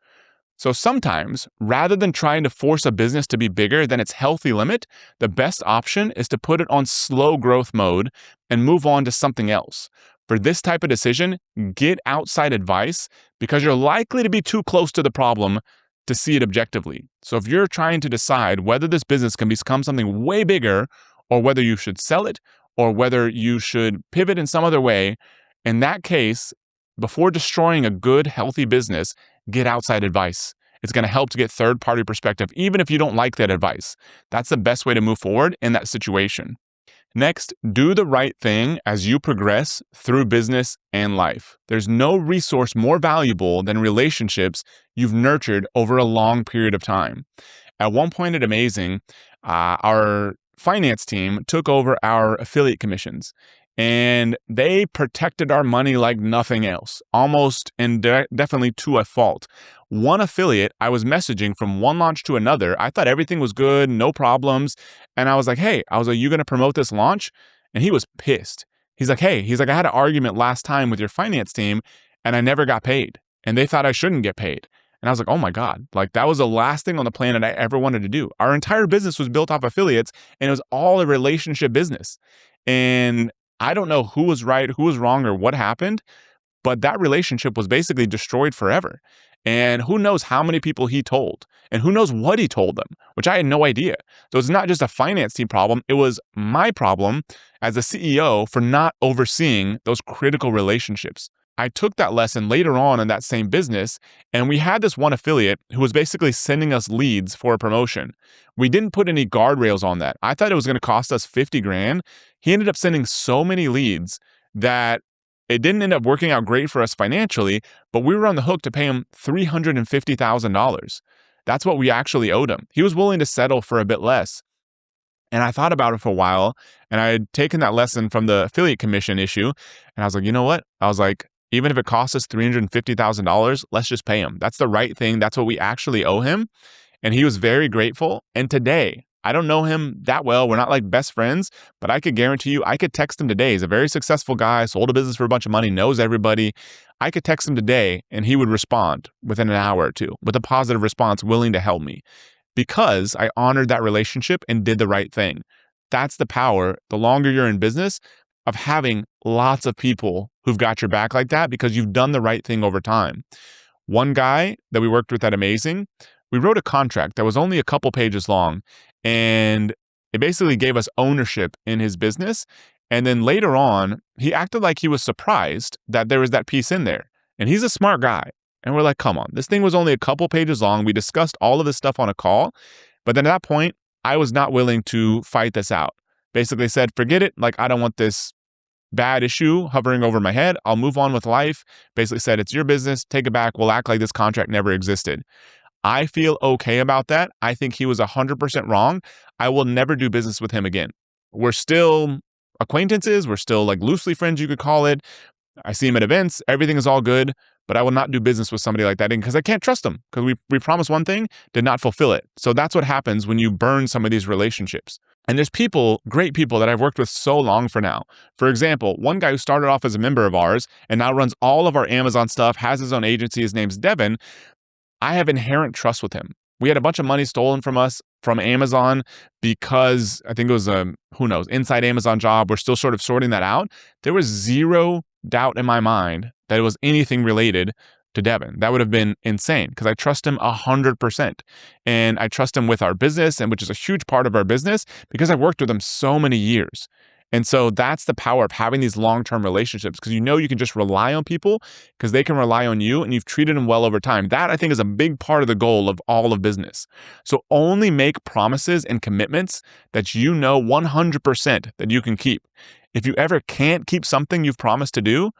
So sometimes, rather than trying to force a business to be bigger than its healthy limit, the best option is to put it on slow growth mode and move on to something else. For this type of decision, get outside advice because you're likely to be too close to the problem to see it objectively. So if you're trying to decide whether this business can become something way bigger or whether you should sell it or whether you should pivot in some other way, in that case, before destroying a good, healthy business, get outside advice. It's going to help to get third-party perspective, even if you don't like that advice. That's the best way to move forward in that situation. Next, do the right thing as you progress through business and life. There's no resource more valuable than relationships you've nurtured over a long period of time. At one point at Amazing, our finance team took over our affiliate commissions. And they protected our money like nothing else, almost and definitely to a fault. One affiliate, I was messaging from one launch to another. I thought everything was good, no problems. And I was like, you going to promote this launch? And he was pissed. He's like, I had an argument last time with your finance team and I never got paid. And they thought I shouldn't get paid. And I was like, oh my God, like that was the last thing on the planet I ever wanted to do. Our entire business was built off affiliates and it was all a relationship business. And I don't know who was right, who was wrong, or what happened, but that relationship was basically destroyed forever. And who knows how many people he told, and who knows what he told them, which I had no idea. So it's not just a finance team problem. It was my problem as a CEO for not overseeing those critical relationships. I took that lesson later on in that same business, and we had this one affiliate who was basically sending us leads for a promotion. We didn't put any guardrails on that. I thought it was going to cost us $50,000. He ended up sending so many leads that it didn't end up working out great for us financially, but we were on the hook to pay him $350,000. That's what we actually owed him. He was willing to settle for a bit less. And I thought about it for a while, and I had taken that lesson from the affiliate commission issue, and I was like, you know what? I was like, even if it costs us $350,000, let's just pay him. That's the right thing. That's what we actually owe him. And he was very grateful. And today, I don't know him that well. We're not like best friends, but I could guarantee you, I could text him today. He's a very successful guy, sold a business for a bunch of money, knows everybody. I could text him today and he would respond within an hour or two with a positive response, willing to help me because I honored that relationship and did the right thing. That's the power, the longer you're in business, of having lots of people who've got your back like that because you've done the right thing over time. One guy that we worked with at Amazing, we wrote a contract that was only a couple pages long, and it basically gave us ownership in his business. And then later on, he acted like he was surprised that there was that piece in there. And he's a smart guy. And we're like, come on, this thing was only a couple pages long. We discussed all of this stuff on a call. But then at that point, I was not willing to fight this out. Basically said, forget it. Like, I don't want this bad issue hovering over my head. I'll move on with life. Basically said, it's your business. Take it back. We'll act like this contract never existed. I feel okay about that. I think he was 100% wrong. I will never do business with him again. We're still acquaintances. We're still like loosely friends, you could call it. I see him at events. Everything is all good, but I will not do business with somebody like that because I can't trust them because we promised one thing, did not fulfill it. So that's what happens when you burn some of these relationships. And there's people, great people that I've worked with so long for now. For example, one guy who started off as a member of ours and now runs all of our Amazon stuff, has his own agency. His name's Devin. I have inherent trust with him. We had a bunch of money stolen from us from Amazon because I think it was inside Amazon job. We're still sort of sorting that out. There was zero doubt in my mind that it was anything related to Devin. That would have been insane because I trust him 100%. And I trust him with our business, and which is a huge part of our business because I've worked with him so many years. And so that's the power of having these long-term relationships because you can just rely on people because they can rely on you and you've treated them well over time. That I think is a big part of the goal of all of business. So only make promises and commitments that 100% that you can keep. If you ever can't keep something you've promised to do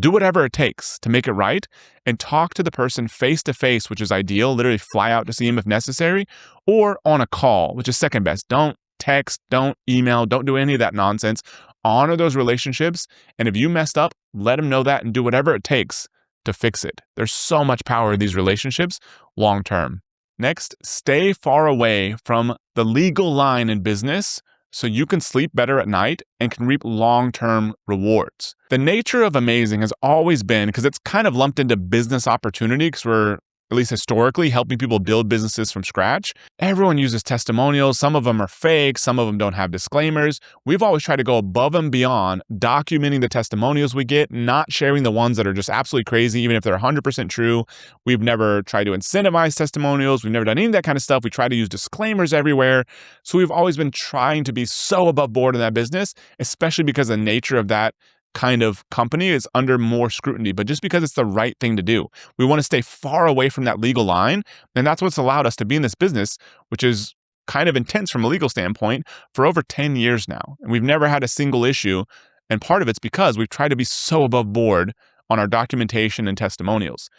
whatever it takes to make it right and talk to the person face to face, which is ideal. Literally fly out to see him if necessary, or on a call, which is second best. Don't text, don't email, don't do any of that nonsense. Honor those relationships. And if you messed up, let them know that and do whatever it takes to fix it. There's so much power in these relationships long term. Next, stay far away from the legal line in business so you can sleep better at night and can reap long-term rewards. The nature of Amazing has always been, because it's kind of lumped into business opportunity because we're, at least historically, helping people build businesses from scratch. Everyone uses testimonials. Some of them are fake. Some of them don't have disclaimers. We've always tried to go above and beyond documenting the testimonials we get, not sharing the ones that are just absolutely crazy, even if they're 100% true. We've never tried to incentivize testimonials. We've never done any of that kind of stuff. We try to use disclaimers everywhere. So we've always been trying to be so above board in that business, especially because the nature of that kind of company is under more scrutiny, but just because it's the right thing to do. We want to stay far away from that legal line. And that's what's allowed us to be in this business, which is kind of intense from a legal standpoint, for over 10 years now. And we've never had a single issue. And part of it's because we've tried to be so above board on our documentation and testimonials.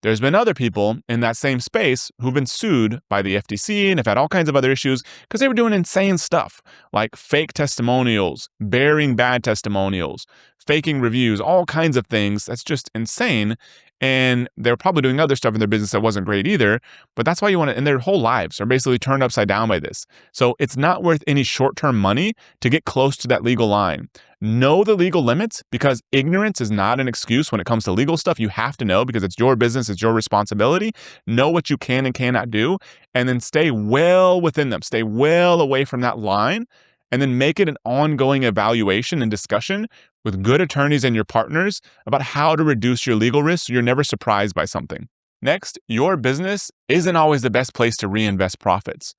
There's been other people in that same space who've been sued by the FTC and have had all kinds of other issues because they were doing insane stuff like fake testimonials, bearing bad testimonials, faking reviews, all kinds of things. That's just insane. And they're probably doing other stuff in their business that wasn't great either. But that's why you want to, and their whole lives are basically turned upside down by this. So it's not worth any short-term money to get close to that legal line. Know the legal limits because ignorance is not an excuse when it comes to legal stuff. You have to know because it's your business, it's your responsibility. Know what you can and cannot do, and then stay well within them. Stay well away from that line, and then make it an ongoing evaluation and discussion with good attorneys and your partners about how to reduce your legal risk so you're never surprised by something. Next, your business isn't always the best place to reinvest profits.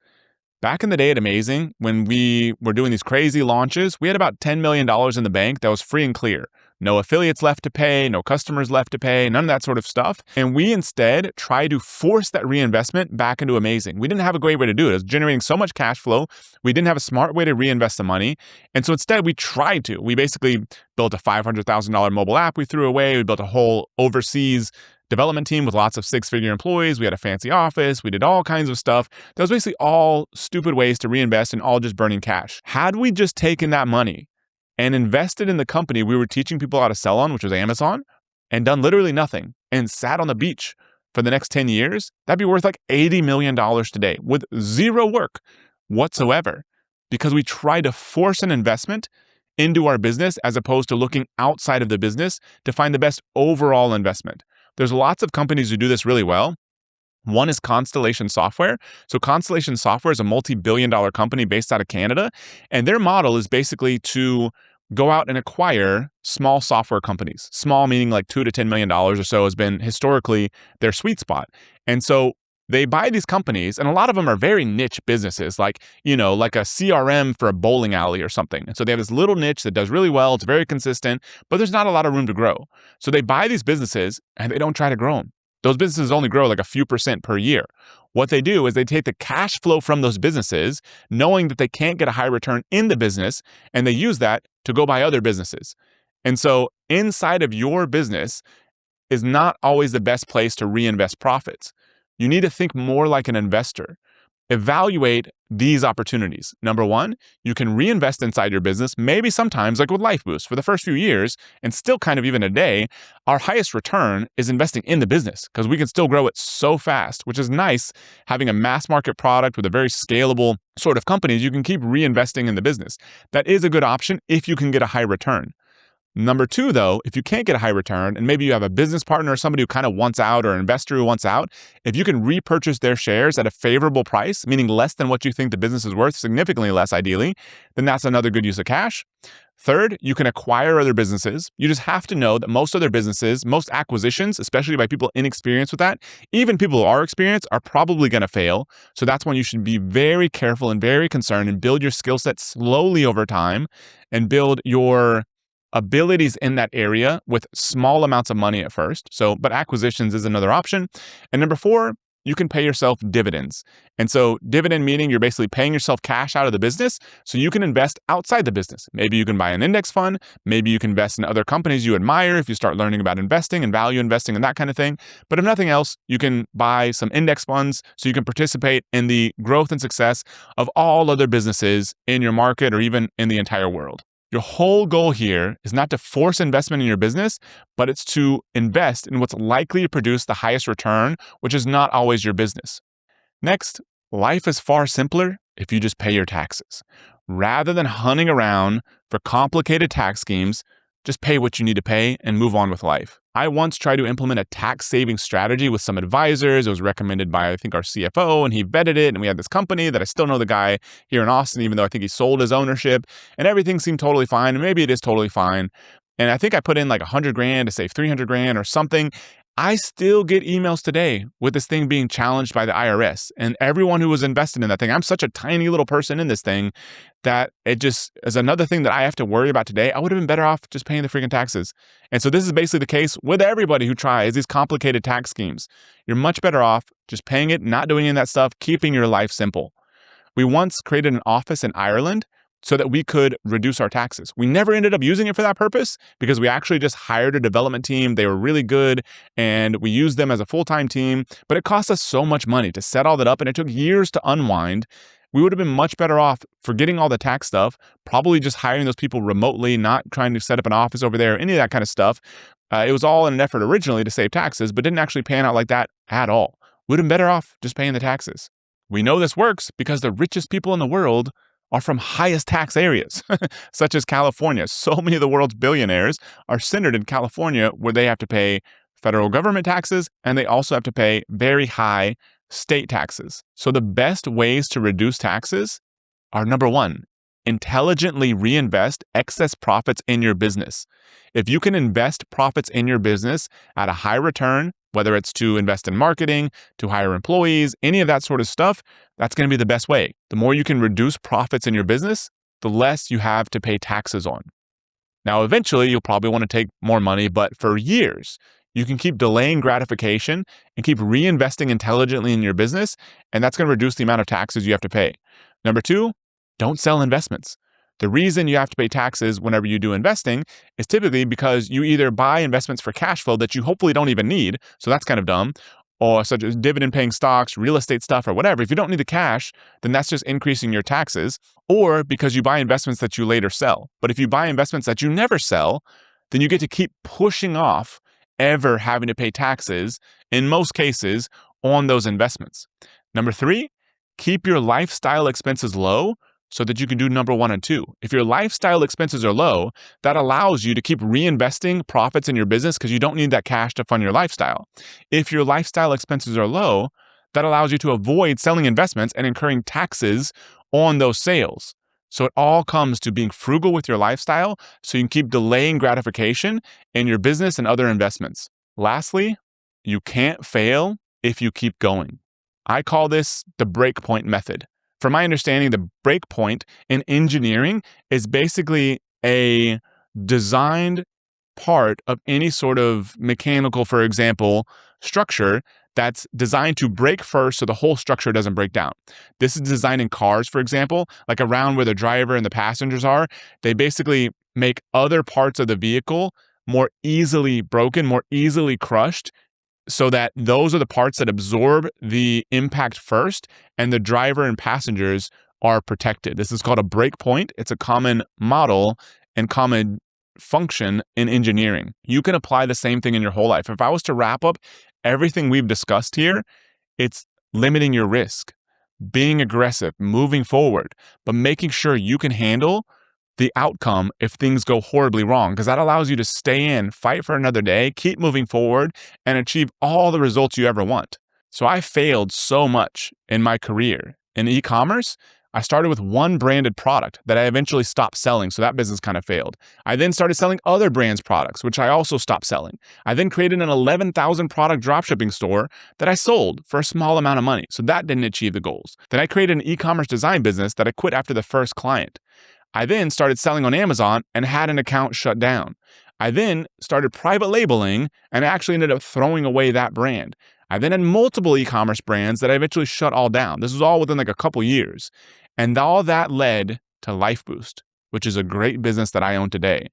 Back in the day at Amazing, when we were doing these crazy launches, we had about $10 million in the bank that was free and clear. No affiliates left to pay, no customers left to pay, none of that sort of stuff. And we instead tried to force that reinvestment back into Amazing. We didn't have a great way to do it. It was generating so much cash flow. We didn't have a smart way to reinvest the money. And so instead we tried to. We basically built a $500,000 mobile app we threw away. We built a whole overseas development team with lots of six-figure employees. We had a fancy office. We did all kinds of stuff. That was basically all stupid ways to reinvest and all just burning cash. Had we just taken that money and invested in the company we were teaching people how to sell on, which was Amazon, and done literally nothing and sat on the beach for the next 10 years, that'd be worth like $80 million today with zero work. whatsoever because we try to force an investment into our business as opposed to looking outside of the business to find the best overall investment. There's lots of companies who do this really well. One is Constellation Software. So Constellation Software is a multi-billion-dollar company based out of Canada, and their model is basically to go out and acquire small software companies. Small meaning like $2 to $10 million or so has been historically their sweet spot. And so they buy these companies, and a lot of them are very niche businesses, like a CRM for a bowling alley or something. And so they have this little niche that does really well. It's very consistent, but there's not a lot of room to grow. So they buy these businesses and they don't try to grow them. Those businesses only grow like a few percent per year. What they do is they take the cash flow from those businesses, knowing that they can't get a high return in the business, and they use that to go buy other businesses. And so inside of your business is not always the best place to reinvest profits. You need to think more like an investor. Evaluate these opportunities. Number one, you can reinvest inside your business, maybe sometimes like with Lifeboost for the first few years, and still kind of even today, our highest return is investing in the business because we can still grow it so fast, which is nice having a mass market product with a very scalable sort of companies. You can keep reinvesting in the business. That is a good option if you can get a high return. Number two, though, if you can't get a high return and maybe you have a business partner or somebody who kind of wants out or an investor who wants out, if you can repurchase their shares at a favorable price, meaning less than what you think the business is worth, significantly less ideally, then that's another good use of cash. Third, you can acquire other businesses. You just have to know that most other businesses, most acquisitions, especially by people inexperienced with that, even people who are experienced, are probably going to fail. So that's when you should be very careful and very concerned and build your skill set slowly over time and build your abilities in that area with small amounts of money at first. But acquisitions is another option. And number four, you can pay yourself dividends. And so dividend meaning you're basically paying yourself cash out of the business so you can invest outside the business. Maybe you can buy an index fund. Maybe you can invest in other companies you admire if you start learning about investing and value investing and that kind of thing. But if nothing else, you can buy some index funds so you can participate in the growth and success of all other businesses in your market or even in the entire world. Your whole goal here is not to force investment in your business, but it's to invest in what's likely to produce the highest return, which is not always your business. Next, life is far simpler if you just pay your taxes. Rather than hunting around for complicated tax schemes, just pay what you need to pay and move on with life. I once tried to implement a tax saving strategy with some advisors. It was recommended by, I think, our CFO, and he vetted it. And we had this company that I still know the guy here in Austin, even though I think he sold his ownership, and everything seemed totally fine. And maybe it is totally fine. And I think I put in like $100,000 to save $300,000 or something. I still get emails today with this thing being challenged by the IRS and everyone who was invested in that thing. I'm such a tiny little person in this thing that it just is another thing that I have to worry about today. I would have been better off just paying the freaking taxes. And so this is basically the case with everybody who tries these complicated tax schemes. You're much better off just paying it, not doing any of that stuff, keeping your life simple. We once created an office in Ireland so that we could reduce our taxes. We never ended up using it for that purpose because we actually just hired a development team. They were really good and we used them as a full-time team, but it cost us so much money to set all that up and it took years to unwind. We would have been much better off forgetting all the tax stuff, probably just hiring those people remotely, not trying to set up an office over there, any of that kind of stuff. It was all in an effort originally to save taxes, but didn't actually pan out like that at all. We would have been better off just paying the taxes. We know this works because the richest people in the world are from highest tax areas, such as California. So many of the world's billionaires are centered in California, where they have to pay federal government taxes and they also have to pay very high state taxes. So the best ways to reduce taxes are, number one, intelligently reinvest excess profits in your business. If you can invest profits in your business at a high return, whether it's to invest in marketing, to hire employees, any of that sort of stuff, that's going to be the best way. The more you can reduce profits in your business, the less you have to pay taxes on. Now, eventually, you'll probably want to take more money, but for years, you can keep delaying gratification and keep reinvesting intelligently in your business, and that's going to reduce the amount of taxes you have to pay. Number two, don't sell investments. The reason you have to pay taxes whenever you do investing is typically because you either buy investments for cash flow that you hopefully don't even need, so that's kind of dumb, or such as dividend-paying stocks, real estate stuff, or whatever. If you don't need the cash, then that's just increasing your taxes, or because you buy investments that you later sell. But if you buy investments that you never sell, then you get to keep pushing off ever having to pay taxes, in most cases, on those investments. Number three, Keep your lifestyle expenses low so that you can do number 1 and 2. If your lifestyle expenses are low, that allows you to keep reinvesting profits in your business because you don't need that cash to fund your lifestyle. If your lifestyle expenses are low, that allows you to avoid selling investments and incurring taxes on those sales. So it all comes to being frugal with your lifestyle so you can keep delaying gratification in your business and other investments. Lastly, you can't fail if you keep going. I call this the breakpoint method. From my understanding, the breakpoint in engineering is basically a designed part of any sort of mechanical, for example, structure that's designed to break first so the whole structure doesn't break down. This is designed in cars, for example, like around where the driver and the passengers are. They basically make other parts of the vehicle more easily broken, more easily crushed, so that those are the parts that absorb the impact first, and the driver and passengers are protected. This is called a breakpoint. It's a common model and common function in engineering. You can apply the same thing in your whole life. If I was to wrap up everything we've discussed here, it's limiting your risk, being aggressive, moving forward, but making sure you can handle the outcome if things go horribly wrong, because that allows you to stay in, fight for another day, keep moving forward, and achieve all the results you ever want. So I failed so much in my career. In e-commerce, I started with one branded product that I eventually stopped selling, so that business kind of failed. I then started selling other brands' products, which I also stopped selling. I then created an 11,000 product dropshipping store that I sold for a small amount of money, so that didn't achieve the goals. Then I created an e-commerce design business that I quit after the first client. I then started selling on Amazon and had an account shut down. I then started private labeling and actually ended up throwing away that brand. I then had multiple e-commerce brands that I eventually shut all down. This was all within like a couple years. And all that led to Lifeboost, which is a great business that I own today.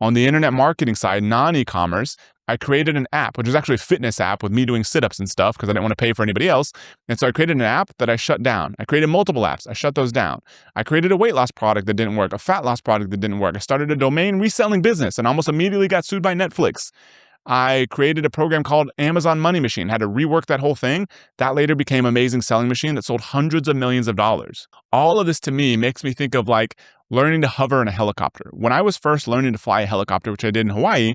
On the internet marketing side, non-e-commerce, I created an app, which was actually a fitness app with me doing sit-ups and stuff because I didn't want to pay for anybody else. And so I created an app that I shut down. I created multiple apps. I shut those down. I created a weight loss product that didn't work, a fat loss product that didn't work. I started a domain reselling business and almost immediately got sued by Netflix. I created a program called Amazon Money Machine, had to rework that whole thing. That later became Amazing Selling Machine that sold hundreds of millions of dollars. All of this to me makes me think of like learning to hover in a helicopter. When I was first learning to fly a helicopter, which I did in Hawaii,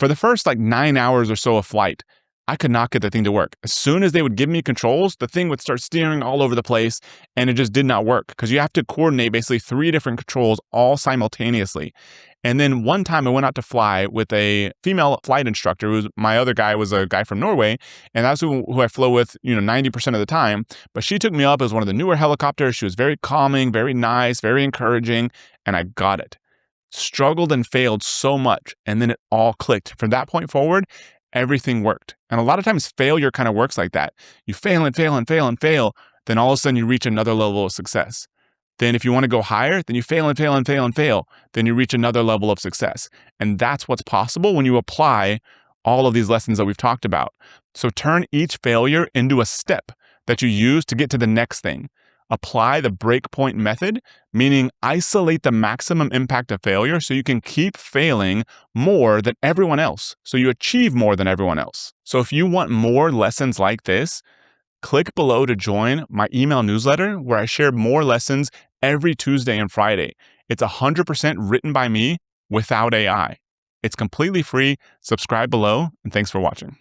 for the first like 9 hours or so of flight, I could not get the thing to work. As soon as they would give me controls, the thing would start steering all over the place and it just did not work because you have to coordinate basically 3 different controls all simultaneously. And then one time I went out to fly with a female flight instructor. My other guy was a guy from Norway, and that's who I flew with, 90% of the time. But she took me up as one of the newer helicopters. She was very calming, very nice, very encouraging, and I got it. Struggled and failed so much, and then it all clicked. From that point forward, everything worked. And a lot of times failure kind of works like that. You fail and fail and fail and fail, then all of a sudden you reach another level of success. Then if you want to go higher, then you fail and fail and fail and fail, then you reach another level of success. And that's what's possible when you apply all of these lessons that we've talked about. So turn each failure into a step that you use to get to the next thing. Apply the breakpoint method, meaning isolate the maximum impact of failure so you can keep failing more than everyone else, so you achieve more than everyone else. So if you want more lessons like this, click below to join my email newsletter where I share more lessons every Tuesday and Friday. It's 100% written by me without AI. It's completely free. Subscribe below, and thanks for watching.